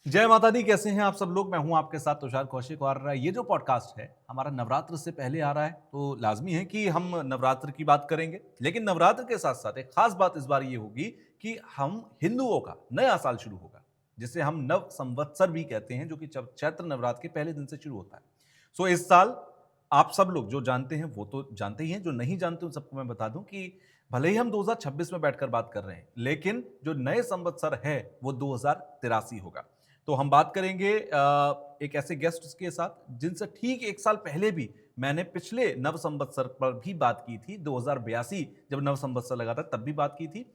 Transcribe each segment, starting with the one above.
जय माता दी। कैसे हैं आप सब लोग? मैं हूं आपके साथ तुषार कौशिक। और ये जो पॉडकास्ट है हमारा नवरात्र से पहले आ रहा है, तो लाजमी है कि हम नवरात्र की बात करेंगे। लेकिन नवरात्र के साथ साथ एक खास बात इस बार ये होगी कि हम हिंदुओं का नया साल शुरू होगा, जिसे हम नव संवत्सर भी कहते हैं, जो कि चैत्र नवरात्र के पहले दिन से शुरू होता है। सो इस साल आप सब लोग जो जानते हैं वो तो जानते ही हैं, जो नहीं जानते उन सबको मैं बता दूं कि भले ही हम 2026 में बैठकर बात कर रहे हैं, लेकिन जो नए संवत्सर है वो 2083 होगा। तो हम बात करेंगे एक ऐसे गेस्ट के साथ जिनसे ठीक एक साल पहले भी मैंने पिछले नव संवत्सर पर भी बात की थी। 2082 जब नव संवत्सर लगा था तब भी बात की थी।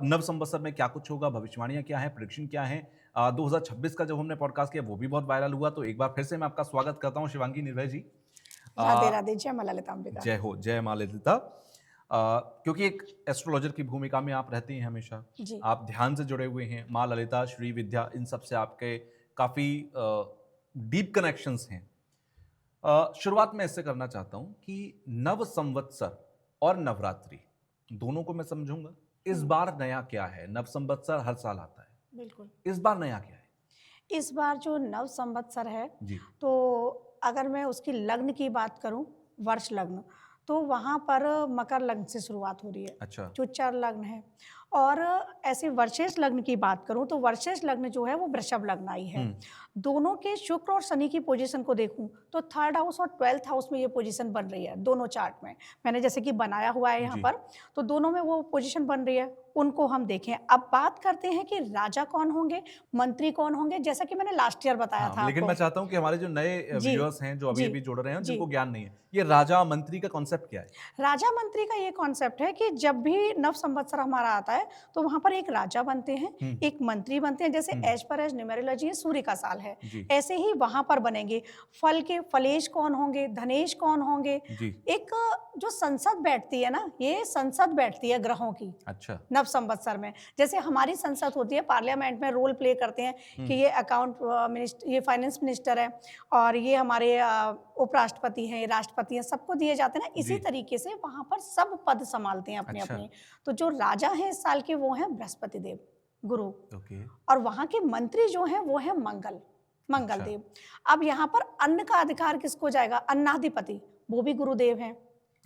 नव संवत्सर में क्या कुछ होगा, भविष्यवाणियां क्या है, प्रेडिक्शन क्या है। 2026 का जब हमने पॉडकास्ट किया वो भी बहुत वायरल हुआ। तो एक बार फिर से मैं आपका स्वागत करता हूं, शिवांगी निर्भय जी। राधे अ, राधे, जय मां ललितांबिका। जय हो, जय मां ललिता। क्योंकि एक एस्ट्रोलॉजर की भूमिका में आप रहती हैं हमेशा, जी। आप ध्यान से जुड़े हुए हैं। माँ ललिता, श्री विद्या, इन सब से आपके काफ़ी डीप कनेक्शंस हैं। शुरुआत मैं इससे करना चाहता हूं कि नव संवत्सर और नवरात्रि दोनों को मैं समझूंगा। इस हुँ, बार नया क्या है? नव संवत्सर हर साल आता है, बिल्कुल। इस बार नया क्या है? इस बार जो नव संवत्सर है, जी। तो अगर मैं उसकी लग्न की बात करूँ, वर्ष लग्न, तो वहाँ पर मकर लग्न से शुरुआत हो रही है, अच्छा। जो चर लग्न है। और ऐसे वर्षेश लग्न की बात करूँ, तो वर्षेश लग्न जो है वो वृषभ लग्न आई है। हम्म। दोनों के शुक्र और शनि की पोजीशन को देखूँ, तो थर्ड हाउस और 12th हाउस में ये पोजीशन बन रही है, दोनों चार्ट में। मैंने जैसे कि बनाया हुआ है यहाँ जी। पर, तो दोनों में वो पोजीशन बन रही है, उनको हम देखें। अब बात करते हैं कि राजा कौन होंगे, मंत्री कौन होंगे, जैसा कि मैंने लास्ट ईयर बताया हाँ, था लेकिन आपको। मैं चाहता हूं कि हमारे जो नए जी, व्यूअर्स हैं, जो अभी जी, अभी जुड़ रहे हैं, जी। जिनको ज्ञान नहीं है, ये राजा मंत्री का कॉन्सेप्ट क्या है? राजा मंत्री का ये कॉन्सेप्ट है कि जब भी नव संवत्सर हमारा आता है, तो वहाँ पर एक राजा बनते हैं, हम्म। एक मंत्री बनते हैं। जैसे हम्म। एज पर एज न्यूमेरोलॉजी है, सूर्य का साल है, जी। ऐसे ही वहाँ पर बनेंगे। फल के फलेश कौन होंगे, धनेश कौन होंगे। जी। एक जो संसद बैठती है ना, ये संसद बैठती है ग्रहों की अच्छा। नव संवत्सर में। जैसे हमारी संसद होती है, पार्लियामेंट में रोल प्ले करते हैं कि हम्म। ये अकाउंट मिनिस्टर, ये फाइनेंस मिनिस्टर है, और ये हमारे उपराष्ट्रपति हैं, ये राष्ट्रपति हैं, सबको दिए जाते हैं ना। इसी जी। तरीके से वहाँ पर सब पद संभालते हैं अच्छा। अपने-अपने। तो जो राजा हैं इस साल के, वो हैं बृहस्पति देव, गुरु। ओके। और वहाँ के मंत्री जो हैं वो हैं मंगल, मंगल अच्छा। देव। अब यहाँ पर अन्न का अधिकार किसको जाएगा? अन्नाधिपति, वो भी गुरुदेव हैं।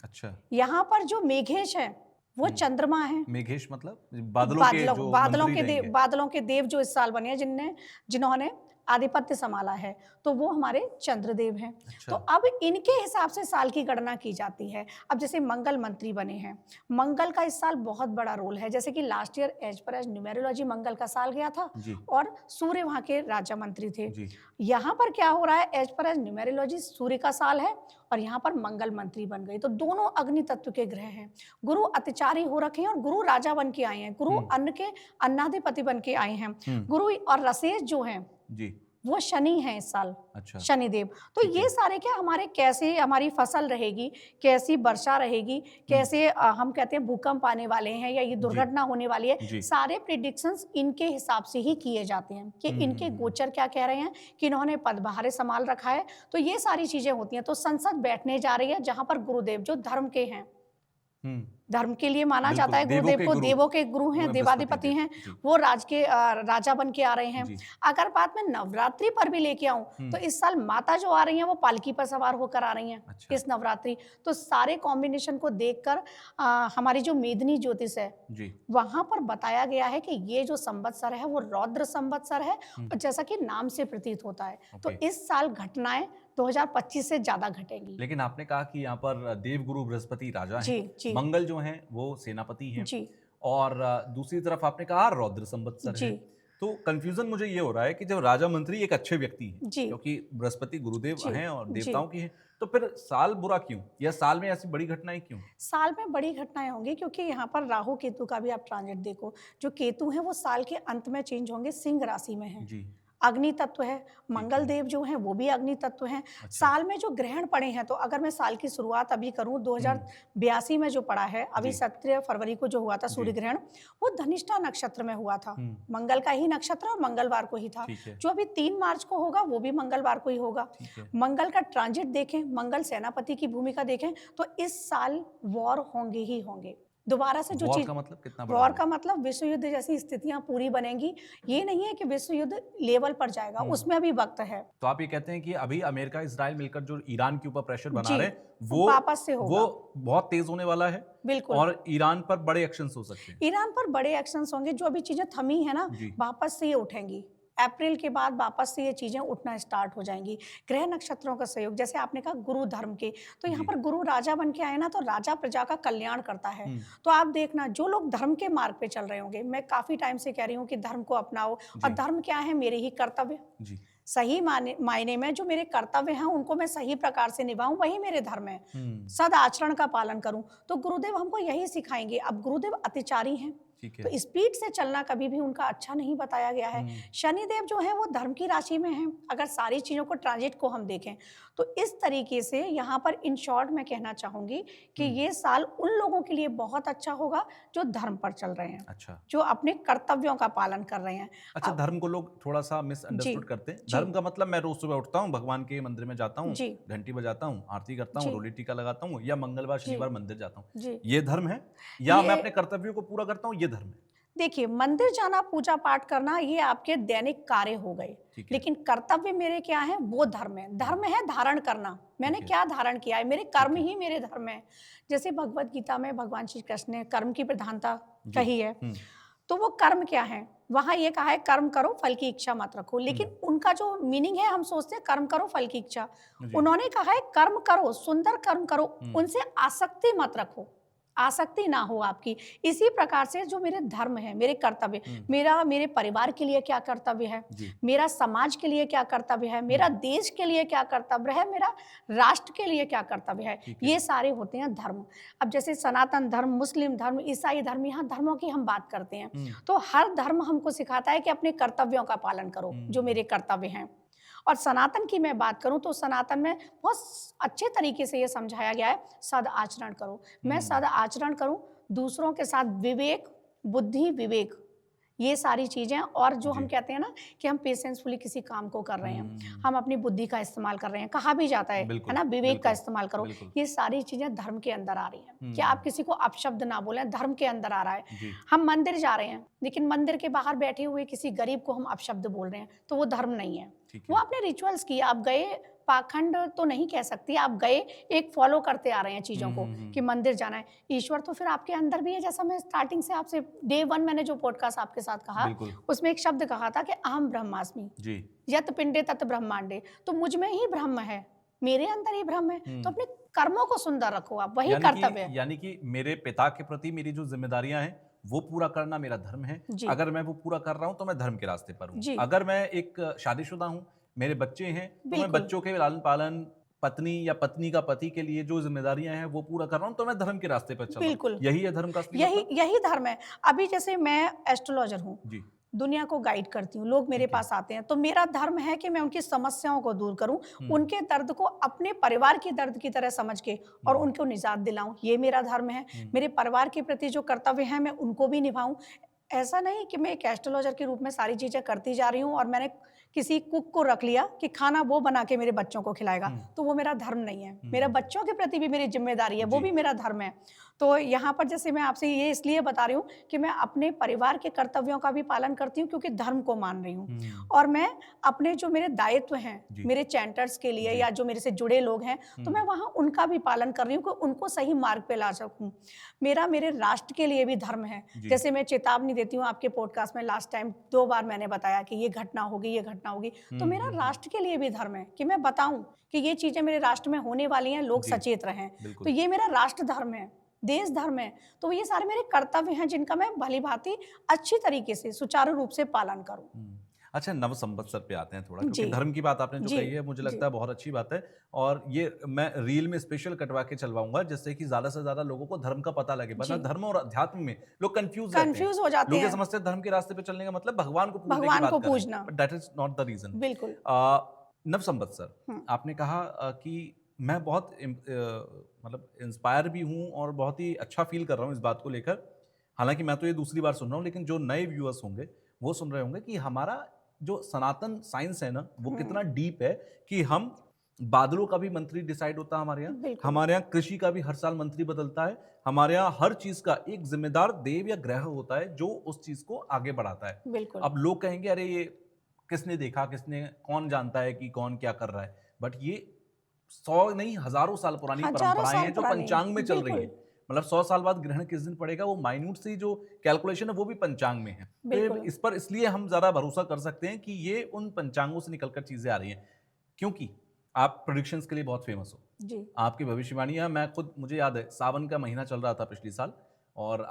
अच्छा। यहाँ पर जो मेघेश हैं, वो हम्म। चंद्रमा हैं। मेघेश मतलब बादलों के जो मंत्री रहेंगे? बादलों के देव जो इस साल बने हैं, जिन्होंने आधिपत्य संभाला है, तो वो हमारे चंद्रदेव हैं। अच्छा। तो अब इनके हिसाब से साल की गणना की जाती है। अब जैसे मंगल मंत्री बने हैं, मंगल का इस साल बहुत बड़ा रोल है। जैसे कि last year as per as numerology Mangal का साल गया था, जी। और सूर्य वहाँ के राजा मंत्री थे। जी। यहाँ पर क्या हो रहा है, एज पर एज न्यूमेरोलॉजी सूर्य का साल है, और यहाँ पर मंगल मंत्री बन गए। तो दोनों अग्नि तत्व के ग्रह हैं। गुरु अतिचारी हो रखे हैं, और गुरु राजा बन के आए हैं। गुरु हम्म। अन्न के अन्नाधिपति बन के आए हैं। हम्म। गुरु और रसेश जो हैं, जी। वो शनि हैं इस साल, अच्छा। शनिदेव। तो ठीक है। ये सारे क्या हमारे, कैसे हमारी फसल रहेगी, कैसी वर्षा रहेगी, हम्म। कैसे हम कहते हैं भूकंप आने वाले हैं, या ये जी। दुर्घटना होने वाली है, जी। सारे प्रिडिक्शंस इनके हिसाब से ही किए जाते हैं कि इनके गोचर क्या कह रहे हैं, कि इन्होंने पदभार संभाल रखा है। तो ये सारी चीजें होती हैं। तो संसद बैठने जा रही है, जहां पर गुरुदेव जो धर्म के हैं, हम्म। धर्म के लिए माना जाता बिल्कुल, है देवों गुरुदेव के को, गुरु देवों के गुरु हैं, बृहस्पति देवाधिपति देव। हैं, जी। वो राजा बन के आ रहे हैं। जी। अगर बात मैं नवरात्रि पर भी लेके आऊं, तो इस साल माता जो आ रही हैं वो पालकी पर सवार होकर आ रही हैं अच्छा। इस नवरात्रि। तो सारे कॉम्बिनेशन को देखकर हमारी जो मेदिनी ज्योतिष है, जी। वहां पर बताया गया है कि ये जो संवत्सर है वो रौद्र संवत्सर है, और जैसा कि नाम से प्रतीत होता है। तो ओके। इस साल घटनाएं 2025 से ज्यादा घटेंगी। लेकिन आपने कहा कि यहाँ पर देवगुरु बृहस्पति राजा हैं, जी, जी, मंगल जो हैं वो सेनापति हैं, जी, और दूसरी तरफ आपने कहा रौद्र संवत्सर जी, है। तो कंफ्यूजन मुझे ये हो रहा है कि जब राजा मंत्री एक अच्छे व्यक्ति हैं, जी, क्योंकि बृहस्पति गुरुदेव जी, हैं और जी। देवताओं की हैं, तो फिर साल बुरा क्यों, या साल में ऐसी बड़ी घटनाएं क्यों? साल में बड़ी घटनाएँ होंगी, क्योंकि यहाँ पर राहु केतु का भी आप ट्रांजिट देखो। जो केतु हैं वो साल के अंत में चेंज होंगे, सिंह राशि में हैं। जी। अग्नि तत्व है, ठीक मंगल है। देव जो हैं वो भी अग्नि तत्व हैं। अच्छा। साल में जो ग्रहण पड़े हैं, तो अगर मैं साल की शुरुआत अभी करूँ, हम्म। 2082 में जो पड़ा है, अभी जी। 17 फरवरी को जो हुआ था जी। सूर्य ग्रहण, वो धनिष्ठा नक्षत्र में हुआ था। हम्म। मंगल का ही नक्षत्र और मंगलवार को ही था। ठीक है। जो अभी 3 मार्च को होगा, वो भी मंगलवार को ही होगा। ठीक है। मंगल का ट्रांजिट देखें, मंगल सेनापति की भूमिका देखें, तो इस साल वॉर होंगे ही होंगे। दोबारा से जो वॉर चीज का मतलब कितना बड़ा वॉर war? का मतलब विश्व युद्ध जैसी स्थितियां पूरी बनेंगी। ये नहीं है कि विश्व युद्ध लेवल पर जाएगा, उसमें अभी वक्त है। तो आप ये कहते हैं कि अभी अमेरिका इजराइल मिलकर जो ईरान के ऊपर प्रेशर बना जी, रहे हैं वो वापस से होगा। वो बहुत तेज होने वाला है बिल्कुल। और ईरान पर बड़े एक्शंस हो सकते हैं। ईरान पर बड़े एक्शंस होंगे, जो अभी चीजें थमी है ना, जी। वापस से ये उठेंगी। अप्रैल के बाद वापस से ये चीजें उठना स्टार्ट हो जाएंगी। ग्रह नक्षत्रों का सहयोग, जैसे आपने कहा गुरु धर्म के, तो यहाँ जी। पर गुरु राजा बन के आए ना, तो राजा प्रजा का कल्याण करता है। हम्म। तो आप देखना, जो लोग धर्म के मार्ग पे चल रहे होंगे, मैं काफी टाइम से कह रही हूँ कि धर्म को अपनाओ। और जी। धर्म क्या है? मेरे ही कर्तव्य। जी। सही मायने में जो मेरे कर्तव्य हैं उनको मैं सही प्रकार से निभाऊं, वही मेरे धर्म है। हम्म। सद आचरण का पालन करूं। तो गुरुदेव हमको यही सिखाएंगे। अब गुरुदेव अतिचारी हैं, ठीक है। तो स्पीड से चलना कभी भी उनका अच्छा नहीं बताया गया है। शनिदेव जो है वो धर्म की राशि में है। अगर सारी चीजों को ट्रांजिट को हम देखें तो इस तरीके से यहाँ पर इन शॉर्ट मैं कहना चाहूंगी कि ये साल उन लोगों के लिए बहुत अच्छा होगा जो धर्म पर चल रहे हैं, अच्छा। जो अपने कर्तव्यों का पालन कर रहे हैं। अच्छा, अब- धर्म को लोग थोड़ा सा जी, मिसअंडरस्टूड करते हैं। जी। धर्म का मतलब मैं रोज सुबह उठता हूँ, भगवान के मंदिर में जाता हूँ, जी, घंटी बजाता हूँ, आरती करता हूँ, जी, रोली टीका लगाता हूँ, या मंगलवार जी, शनिवार मंदिर जाता हूँ, जी। ये धर्म है? या मैं ये अपने कर्तव्यों को पूरा करता हूँ, ये धर्म है? देखिए, मंदिर जाना, पूजा पाठ करना, ये आपके दैनिक कार्य हो गए। ठीक है। लेकिन कर्तव्य मेरे क्या है? वो धर्म है। धर्म है धारण करना। मैंने ठीक है। क्या धारण किया है? मेरे कर्म है। ही मेरे धर्म है। जैसे भगवत गीता में भगवान श्री कृष्ण ने कर्म की प्रधानता जी। कही है, हम्म। तो वो कर्म क्या है? वहां ये कहा है कर्म करो, फल की इच्छा मत रखो। लेकिन उनका जो मीनिंग है, हम सोचते हैं कर्म करो, फल की इच्छा। जी। उन्होंने कहा है कर्म करो, सुंदर कर्म करो, उनसे आसक्ति मत रखो, आसक्ति ना हो आपकी। इसी प्रकार से जो मेरे धर्म है, मेरे कर्तव्य, मेरे परिवार के लिए क्या कर्तव्य है, जी। मेरा समाज के लिए क्या कर्तव्य है, मेरा देश के लिए क्या कर्तव्य है, मेरा राष्ट्र के लिए क्या कर्तव्य है, ठीक है। ये सारे होते हैं धर्म। अब जैसे सनातन धर्म, मुस्लिम धर्म, ईसाई धर्म, यहाँ धर्मों की हम बात करते हैं, तो हर धर्म हमको सिखाता है कि अपने कर्तव्यों का पालन करो, जो मेरे कर्तव्य हैं। और सनातन की मैं बात करूं तो सनातन में बहुत अच्छे तरीके से ये समझाया गया है, सद आचरण करो। मैं सद आचरण करूं, दूसरों के साथ विवेक, बुद्धि, विवेक, ये सारी चीजें। और जो हम जी। कहते हैं ना कि हम पेशेंसफुली किसी काम को कर रहे हैं, हम अपनी बुद्धि का इस्तेमाल कर रहे हैं, कहा भी जाता है बिल्कुल, ना, विवेक का बिल्कुल, इस्तेमाल करो। बिल्कुल। ये सारी चीजें धर्म के अंदर आ रही हैं कि आप किसी को अपशब्द ना बोलें, धर्म के अंदर आ रहा है। जी। हम मंदिर जा रहे हैं, लेकिन मंदिर के बाहर बैठे हुए किसी गरीब को हम अपशब्द बोल रहे हैं, तो वो धर्म नहीं है। ठीक वो है। आपने रिचुअल्स किए, आप गए, पाखंड तो नहीं कह सकती, आप गए, एक फॉलो करते आ रहे हैं चीजों को कि मंदिर जाना है। ईश्वर तो फिर आपके अंदर भी है। जैसा मैं स्टार्टिंग से आपसे डे 1 मैंने जो पॉडकास्ट आपके साथ कहा, बिल्कुल। उसमें एक शब्द कहा था कि अहम ब्रह्मास्मि, जी। यत पिंडे तत् ब्रह्मांडे, तो मुझ में ही ब्रह्म है, मेरे अंदर ही ब्रह्म है। तो अपने कर्मों को सुंदर रखो, आप वही कर्तव्य है। यानी कि मेरे पिता के प्रति मेरी जो जिम्मेदारियां हैं वो पूरा करना मेरा धर्म है। जी। अगर मैं वो पूरा कर रहा हूं तो मैं धर्म के रास्ते पर हूं। जी। अगर मैं एक शादीशुदा हूं, मेरे बच्चे हैं, तो मैं बिल्कुल। बच्चों के लालन पालन, पत्नी या पत्नी का पति के लिए जो जिम्मेदारियां हैं वो पूरा कर रहा हूं, तो मैं धर्म के रास्ते पर चल रहा हूं। बिल्कुल। यही है धर्म का असली यही मतलब? यही धर्म है। अभी जैसे मैं एस्ट्रोलॉजर हूँ, जी। दुनिया को गाइड करती हूँ, लोग मेरे ठीक है। पास आते हैं, तो मेरा धर्म है कि मैं उनकी समस्याओं को दूर करूं, उनके दर्द को अपने परिवार के दर्द की तरह समझ के और उनको निजात दिलाऊं, ये मेरा धर्म है। मेरे परिवार के प्रति जो कर्तव्य हैं मैं उनको भी निभाऊं। ऐसा नहीं कि मैं एक एस्ट्रोलॉजर के रूप में सारी चीजें करती जा रही हूँ और मैंने किसी कुक को रख लिया कि खाना वो बना के मेरे बच्चों को खिलाएगा, तो वो मेरा धर्म नहीं है। मेरा बच्चों के प्रति भी मेरी जिम्मेदारी है, वो भी मेरा धर्म है। तो यहाँ पर जैसे मैं आपसे ये इसलिए बता रही हूँ कि मैं अपने परिवार के कर्तव्यों का भी पालन करती हूँ, क्योंकि धर्म को मान रही हूँ। और मैं अपने जो मेरे दायित्व हैं, मेरे चैंटर्स के लिए या जो मेरे से जुड़े लोग हैं, तो मैं वहाँ उनका भी पालन कर रही हूँ कि उनको सही मार्ग पे ला सकूँ। मेरा मेरे राष्ट्र के लिए भी धर्म है। जैसे मैं चेतावनी देती हूँ आपके पॉडकास्ट में, लास्ट टाइम 2 बार मैंने बताया कि ये घटना होगी, ये घटना होगी, तो मेरा राष्ट्र के लिए भी धर्म है कि मैं बताऊं कि ये चीजें मेरे राष्ट्र में होने वाली हैं, लोग सचेत रहें। तो ये मेरा राष्ट्र धर्म है, देश धर्म है। तो ये सारे मेरे कर्तव्य हैं जिनका मैं भली भांति अच्छी तरीके से सुचारू रूप से पालन करूं। अच्छा, नव संवत्सर पे आते हैं थोड़ा, क्योंकि जी। धर्म की बात आपने जो जी। कही है मुझे लगता जी। है बहुत अच्छी बात है। और ये मैं रील में स्पेशल कटवा के चलवाऊंगा, जिससे कि ज्यादा से ज्यादा लोगों को धर्म का पता लगे। वरना जी। धर्म और अध्यात्म में लोग कंफ्यूज रहते हैं। कंफ्यूज हो जाते लोग ये हैं, समझते हैं धर्म के रास्ते पे चलने का मतलब भगवान को पूजने की भगवान बात को कर रहे हैं, पूजना। But that is not the reason. बिल्कुल। नव संवत्सर, आपने कहा कि मैं बहुत मतलब इंस्पायर भी हूँ और बहुत ही अच्छा फील कर रहा हूँ इस बात को लेकर। हालांकि मैं तो ये दूसरी बार सुन रहा हूँ, लेकिन जो नए व्यूअर्स होंगे वो सुन रहे होंगे कि हमारा जो सनातन साइंस है ना, वो कितना डीप है कि हम बादलों का भी मंत्री डिसाइड होता है हमारे यहाँ। बिल्कुल। हमारे यहाँ कृषि का भी हर साल मंत्री बदलता है। हमारे यहाँ हर चीज का एक जिम्मेदार देव या ग्रह होता है जो उस चीज को आगे बढ़ाता है। बिल्कुल। अब लोग कहेंगे अरे ये किसने देखा, किसने, कौन जानता है कि कौन क्या कर रहा है, बट ये 100 नहीं हज़ारों साल पुरानी हजारों परंपराएं साल हैं जो पुरानी। पंचांग में चल रही है। बिल्कुल। मतलब 100 साल बाद ग्रहण किस दिन पड़ेगा वो माइन्यूट सी जो कैलकुलेशन है वो भी पंचांग में है। तो बिल्कुल। इस पर इसलिए हम ज्यादा भरोसा कर सकते हैं कि ये उन पंचांगों से निकलकर चीजें आ रही हैं, क्योंकि आप प्रोडिक्शंस के लिए बहुत फेमस हो। जी। आपकी भविष्यवाणियां, मैं खुद, मुझे याद है सावन का महीना चल रहा था पिछले साल और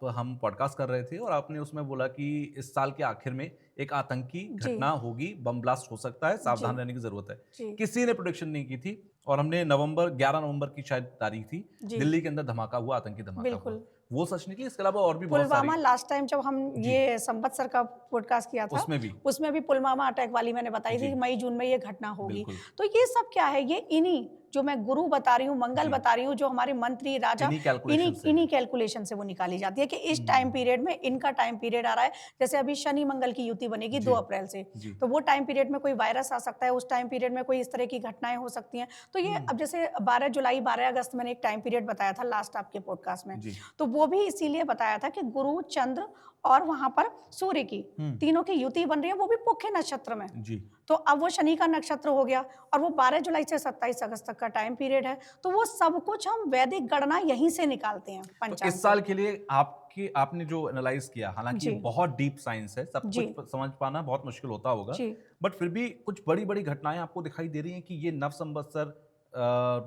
हम पॉडकास्ट कर रहे थे और आपने उसमें बोला कि इस साल के आखिर में एक आतंकी जी। घटना होगी, बम ब्लास्ट हो सकता है, सावधान जी। रहने की जरूरत है। जी। किसी ने प्रोडिक्शन नहीं की थी और हमने 11 नवंबर की शायद तारीख थी, जी। दिल्ली के अंदर धमाका हुआ, आतंकी धमाका हुआ। बिल्कुल। वो सच निकली। इसके अलावा और भी बहुत सारी, पुलवामा लास्ट टाइम जब हम जी। ये संपत सर का पॉडकास्ट किया था उसमें भी पुलवामा अटैक वाली मैंने बताई थी जी। कि मई जून में ये घटना होगी। बिल्कुल। तो ये सब क्या है, ये इन्हीं जो मैं गुरु बता रही हूँ, मंगल जी। बता रही हूँ, जो हमारे मंत्री राजा, इन्हीं कैलकुलेशन से इन्हीं कैलकुलेशन से वो निकाली जाती है कि इस टाइम पीरियड में इनका टाइम पीरियड आ रहा है। जैसे अभी शनि मंगल की युति बनेगी जी। 2 अप्रैल से, जी। तो वो टाइम पीरियड में कोई वायरस आ सकता है, उस टाइम पीरियड में कोई इस तरह की घटनाएं हो सकती हैं। तो ये अब जैसे 12 जुलाई 12 अगस्त मैंने एक टाइम पीरियड बताया था लास्ट आपके पॉडकास्ट में, जी। तो वो भी इसीलिए बताया था कि गुरु, चंद्र और वहां पर सूर्य की तीनों की युति बन रही है, वो भी पुख्य नक्षत्र में। जी। तो अब वो शनि का नक्षत्र हो गया और वो 12 जुलाई से 27 अगस्त तक का टाइम पीरियड है। तो वो सब कुछ हम वैदिक गणना यहीं से निकालते हैं तो पंचांग इस साल के लिए आपने जो एनालाइज किया, हालांकि जी। ये बहुत डीप साइंस है, सब जी। कुछ समझ पाना बहुत मुश्किल होता होगा, जी। बट फिर भी कुछ बड़ी बड़ी घटनाएं आपको दिखाई दे रही हैं कि ये नव संवत्सर,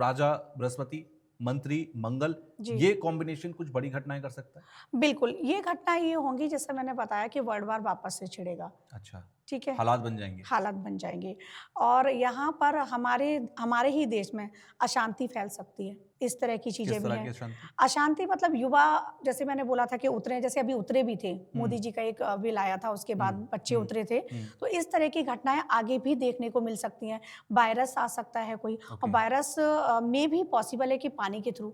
राजा बृहस्पति, मंत्री मंगल, जी। ये कॉम्बिनेशन कुछ बड़ी घटनाएं कर सकता है। बिल्कुल, ये घटनाएं ये होंगी जैसे मैंने बताया कि वर्ल्ड वार वापस से छिड़ेगा। अच्छा, ठीक है, हालात बन जाएंगे। हालात बन जाएंगे और यहाँ पर हमारे ही देश में अशांति फैल सकती है। इस तरह की चीजें किस भी तरह की हैं। अशांति? अशांति मतलब युवा, जैसे मैंने बोला था कि उतरे, जैसे अभी उतरे भी थे, मोदी जी का एक बिल आया था, उसके बाद बच्चे उतरे थे। तो इस तरह की घटनाएं आगे भी देखने को मिल सकती हैं। वायरस आ सकता है कोई, और वायरस में भी पॉसिबल है कि पानी के थ्रू,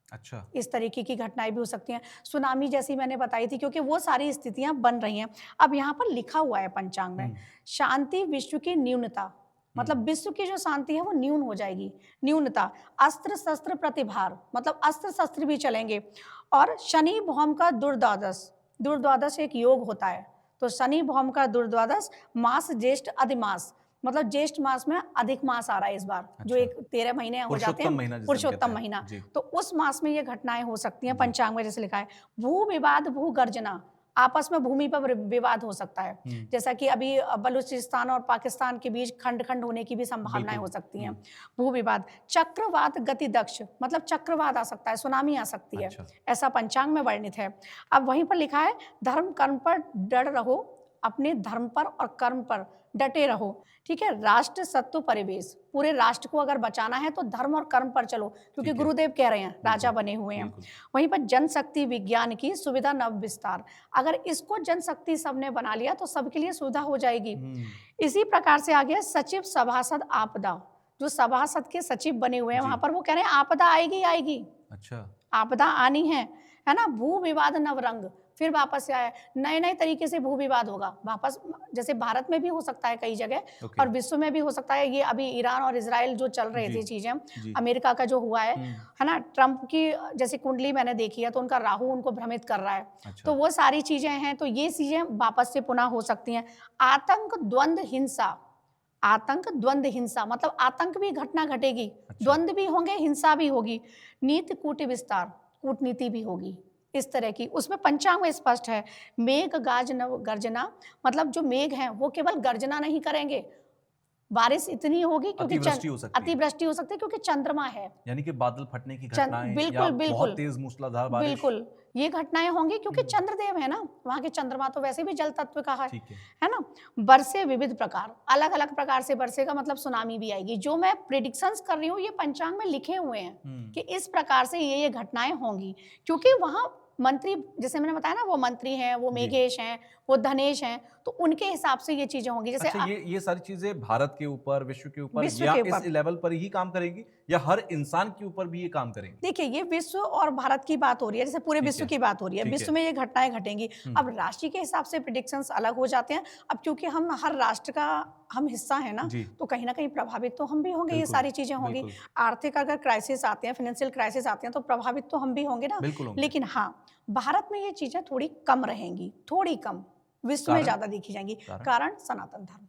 अच्छा, इस तरीके की घटनाएं भी हो सकती हैं। सुनामी जैसी मैंने बताई थी, क्योंकि वो सारी स्थितियां बन रही हैं। अब यहाँ पर लिखा हुआ है पंचांग में, शांति विश्व की न्यूनता, मतलब विश्व की जो शांति है वो न्यून हो जाएगी। न्यूनता, अस्त्र शस्त्र प्रतिभार, मतलब अस्त्र शस्त्र भी चलेंगे। और शनि भौम का दुर्द्वादश, दुर्द्वादश एक योग होता है, तो शनि भौम का दुर्द्वादश, मास ज्येष्ठ अधिमास, मतलब ज्येष्ठ मास में अधिक मास आ रहा है इस बार। जो एक 13 महीने हो जाते हैं, पुरुषोत्तम महीना, तो उस मास में ये घटनाएं हो सकती हैं। पंचांग में जैसे लिखा है, भू विवाद, भू गर्जना, आपस में भूमि पर विवाद हो सकता है। जैसा कि अभी बलूचिस्तान और पाकिस्तान के बीच खंड खंड होने की भी संभावनाएं हो सकती हैं। भू विवाद, चक्रवात गति दक्ष, मतलब चक्रवात आ सकता है, सुनामी आ सकती है। ऐसा पंचांग में वर्णित है। अब वहीं पर लिखा है, धर्म कर्म पर डट रहो, अपने धर्म पर और कर्म पर डटे रहो। ठीक है, राष्ट्र सत्व परिवेश, पूरे राष्ट्र को अगर बचाना है तो धर्म और कर्म पर चलो, क्योंकि गुरुदेव कह रहे हैं, राजा बने हुए हैं। वहीं पर जनशक्ति विज्ञान की सुविधा नव विस्तार, अगर इसको जनशक्ति सबने बना लिया तो सबके लिए सुविधा हो जाएगी। इसी प्रकार से आ गया सचिव सभासद आपदा, जो सभासद के सचिव बने हुए हैं वहां पर वो कह रहे हैं आपदा आएगी आएगी। अच्छा, आपदा आनी है ना। भू विवाद नवरंग, फिर वापस से आया, नए नए तरीके से भू विवाद होगा वापस, जैसे भारत में भी हो सकता है कई जगह और विश्व में भी हो सकता है। ये अभी ईरान और इजराइल जो चल रहे थे चीजें, अमेरिका का जो हुआ है ना, ट्रंप की जैसे कुंडली मैंने देखी है तो उनका राहु उनको भ्रमित कर रहा है। तो वो सारी चीजें हैं, तो ये चीजें वापस से पुनः हो सकती हैं। आतंक द्वंद्व हिंसा, आतंक द्वंद्व हिंसा, मतलब आतंक भी घटना घटेगी, द्वंद्व भी होंगे, हिंसा भी होगी। नीति कूट विस्तार, कूटनीति भी होगी, इस तरह की। उसमें पंचांग में स्पष्ट है, मेघ गाज नव गर्जना, मतलब जो मेघ हैं वो केवल गर्जना नहीं करेंगे, बारिश इतनी होगी क्योंकि अतिवृष्टि हो सकती है क्योंकि चंद्रमा है, यानी कि बादल फटने की घटनाएं, बिल्कुल बहुत तेज मूसलाधार बारिश, बिल्कुल ये घटनाएं होंगी क्योंकि चंद्रदेव है ना, वहां के चंद्रमा तो वैसे भी जल तत्व का है ना। बरसे विविध प्रकार, अलग अलग प्रकार से बरसेगा, मतलब सुनामी भी आएगी। जो मैं प्रेडिक्शंस कर रही हूँ ये पंचांग में लिखे हुए हैं कि इस प्रकार से ये घटनाएं होंगी, क्योंकि वहां मंत्री, जैसे मैंने बताया ना, वो मंत्री हैं, वो मेघेश हैं, वो धनेश हैं, तो उनके हिसाब से ये चीजें होंगी। जैसे अच्छा, ये सारी चीजें भारत के ऊपर, विश्व के ऊपर, विश्व या के इस ऊपर। लेवल पर ही काम करेंगी, या हर इंसान के ऊपर भी ये काम करेंगी? देखिए, ये विश्व और भारत की बात हो रही है, जैसे पूरे ठीक विश्व है, की बात हो रही है, ठीक विश्व है। में ये घटनाएं घटेंगी। अब राशि के हिसाब से प्रिडिक्शंस अलग हो जाते हैं। अब क्योंकि हम हर राष्ट्र का हम हिस्सा है ना, जी। तो कहीं ना कहीं प्रभावित तो हम भी होंगे, ये बिल्कुल, सारी चीजें होंगी। बिल्कुल। आर्थिक अगर क्राइसिस आते हैं, फाइनेंशियल क्राइसिस आते हैं, तो प्रभावित तो हम भी होंगे ना। बिल्कुल होंगे। लेकिन हाँ, भारत में ये चीजें थोड़ी कम रहेंगी, थोड़ी कम, विश्व में कारण? ज्यादा देखी जाएंगी। कारण? कारण सनातन धर्म,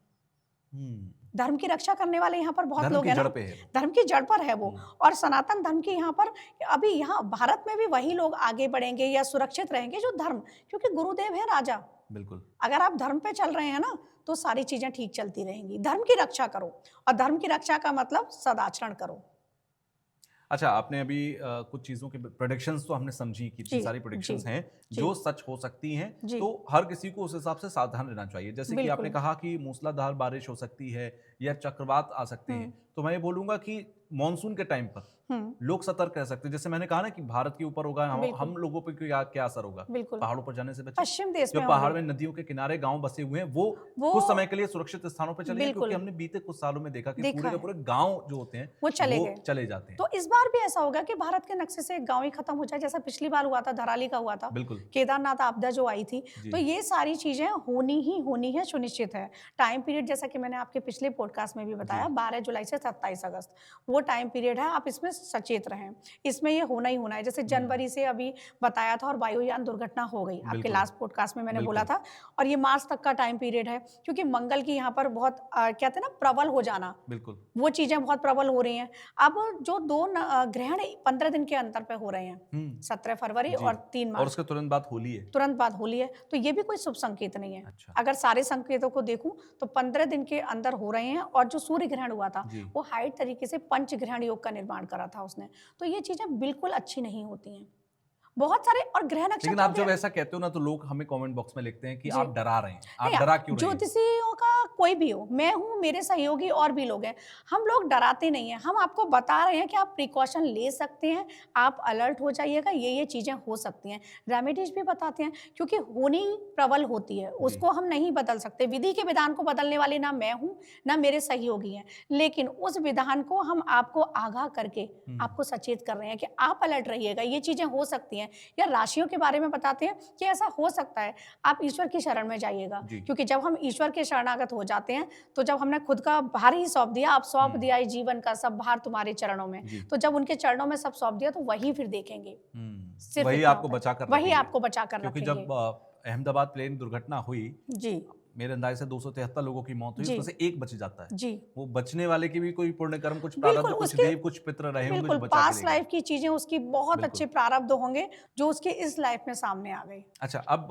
हम्म, धर्म की रक्षा करने वाले यहाँ पर बहुत धर्म लोग की हैं जड़ ना, पे है वो। धर्म की जड़ पर है वो। और सनातन धर्म की यहाँ पर अभी यहाँ भारत में भी वही लोग आगे बढ़ेंगे या सुरक्षित रहेंगे जो धर्म, क्योंकि गुरुदेव है राजा। बिल्कुल। अगर आप धर्म पे चल रहे हैं ना, तो सारी चीजें ठीक चलती रहेंगी। धर्म की रक्षा करो, और धर्म की रक्षा का मतलब सदाचरण करो। अच्छा, आपने अभी कुछ चीज़ों के प्रोडिक्शंस तो हमने समझी कि इतनी जी, सारी प्रोडिक्शंस जी, हैं जी। जो सच हो सकती हैं, जी। तो हर किसी को उस हिसाब से सावधान रहना चाहिए। जैसे कि आपने बिल्कुल। कहा कि मूसलाधार बारिश हो सकती है या चक्रवात आ सकते हैं, तो मैं ये बोलूँगा कि मॉनसून के टाइम पर हम्म, लोग सतर्क रह सकते हैं। जैसे मैंने कहा ना कि भारत के ऊपर होगा, हम बिल्कुल। लोगों पे क्या क्या असर होगा? बिल्कुल। पहाड़ों पर जाने से बचें। पश्चिम देश जो में पहाड़ होंगे में नदियों के किनारे गाँव बसे हुए हैं, वो वो कुछ समय के लिए सुरक्षित स्थानों पे चले जाएँ, क्योंकि बिल्कुल हमने बीते कुछ सालों में देखा कि देखा पूरे के है, पूरे गाँव जो होते हैं, वो चले वो गए। चले जाते हैं। तो इस बार भी ऐसा होगा कि भारत के नक्शे से एक गांव ही खत्म हो जाए, जैसा पिछली बार हुआ था, धराली का हुआ था, बिल्कुल। केदारनाथ आपदा जो आई थी। जी। तो ये सारी चीजें होनी है, सुनिश्चित है। टाइम पीरियड जैसा कि मैंने आपके पिछले पॉडकास्ट में भी बताया, जी। 12 जुलाई से 27 अगस्त वो टाइम पीरियड है। आप इसमें सचेत रहें, इसमें ये होना ही होना है। जैसे जनवरी से अभी बताया था, और वायुयान दुर्घटना हो गई आपके बिल्कुल। लास्ट पॉडकास्ट में मैंने बोला बिल्कुल। था। और ये मार्च तक का टाइम पीरियड है, क्योंकि मंगल की यहाँ पर बहुत कहते हैं ना, प्रबल हो जाना, बिल्कुल। वो चीजें बहुत प्रबल हो रही हैं। अब जो दो ग्रहण 15 दिन के अंतर पे हो रहे हैं, 17 फरवरी जी। और 3 और मार्च, उसके तुरंत बाद होली है। तुरंत बाद होली है। तो ये भी कोई शुभ संकेत नहीं है। अच्छा। अगर सारे संकेतों को देखूं तो 15 दिन के अंदर हो रहे हैं। और जो सूर्य ग्रहण हुआ था, जी। वो हाइट तरीके से पंच ग्रहण योग का निर्माण करा था उसने। तो ये चीजें बिल्कुल अच्छी नहीं होती हैं। बहुत सारे और ग्रह लेकिन नक्षत्र आप हो जब गए। ऐसा कहते हो ना, तो लोग हमें कमेंट बॉक्स में लिखते हैं कि जी। आप डरा रहे हैं। आप नहीं, डरा क्यों रहे हैं? ज्योतिषियों का कोई भी हो, मैं हूँ, मेरे सहयोगी और भी लोग हैं, हम लोग डराते नहीं हैं। हम आपको बता रहे हैं कि आप प्रिकॉशन ले सकते हैं, आप अलर्ट हो जाइएगा, ये चीजें हो सकती हैं। रेमेडीज भी बताते हैं, क्योंकि होनी प्रबल होती है, उसको हम नहीं बदल सकते। विधि के विधान को बदलने वाली ना मैं हूँ, ना मेरे सहयोगी हैं, लेकिन उस विधान को हम आपको आगाह करके आपको सचेत कर रहे हैं कि आप अलर्ट रहिएगा, ये चीजें हो सकती हैं। या राशियों के बारे में बताते हैं कि ऐसा हो सकता है, आप ईश्वर की शरण में जाइएगा। जी। क्योंकि जब हम ईश्वर के शरणागत हो जाते हैं, तो जब हमने खुद का भार ही सौंप दिया, आप सौंप दिया है जीवन का सब भार तुम्हारे चरणों में, जी। तो जब उनके चरणों में सब सौंप दिया, तो वही फिर देखेंगे। सिर्फ वही इतना आपको होता है। बचा कर वही रखेंगे। आपको बचा कर क्योंकि रखेंगे। जब अहमदाबाद प्लेन दुर्घटना हुई, जी, मेरे अंदाजे से 273 लोगों की मौत हुई, जी। उसमें से एक बच जाता है। जी, वो बचने वाले की भी कोई पुण्य कर्म, कुछ बिल्कुल प्रारब्ध, कुछ उसके देव, कुछ पितृ रहे होंगे बिल्कुल जो बचा के पास्ट ले गए। लाइफ की चीजें उसकी बहुत बिल्कुल। अच्छे प्रारब्ध होंगे, जो उसके इस लाइफ में सामने आ गई। अच्छा, अब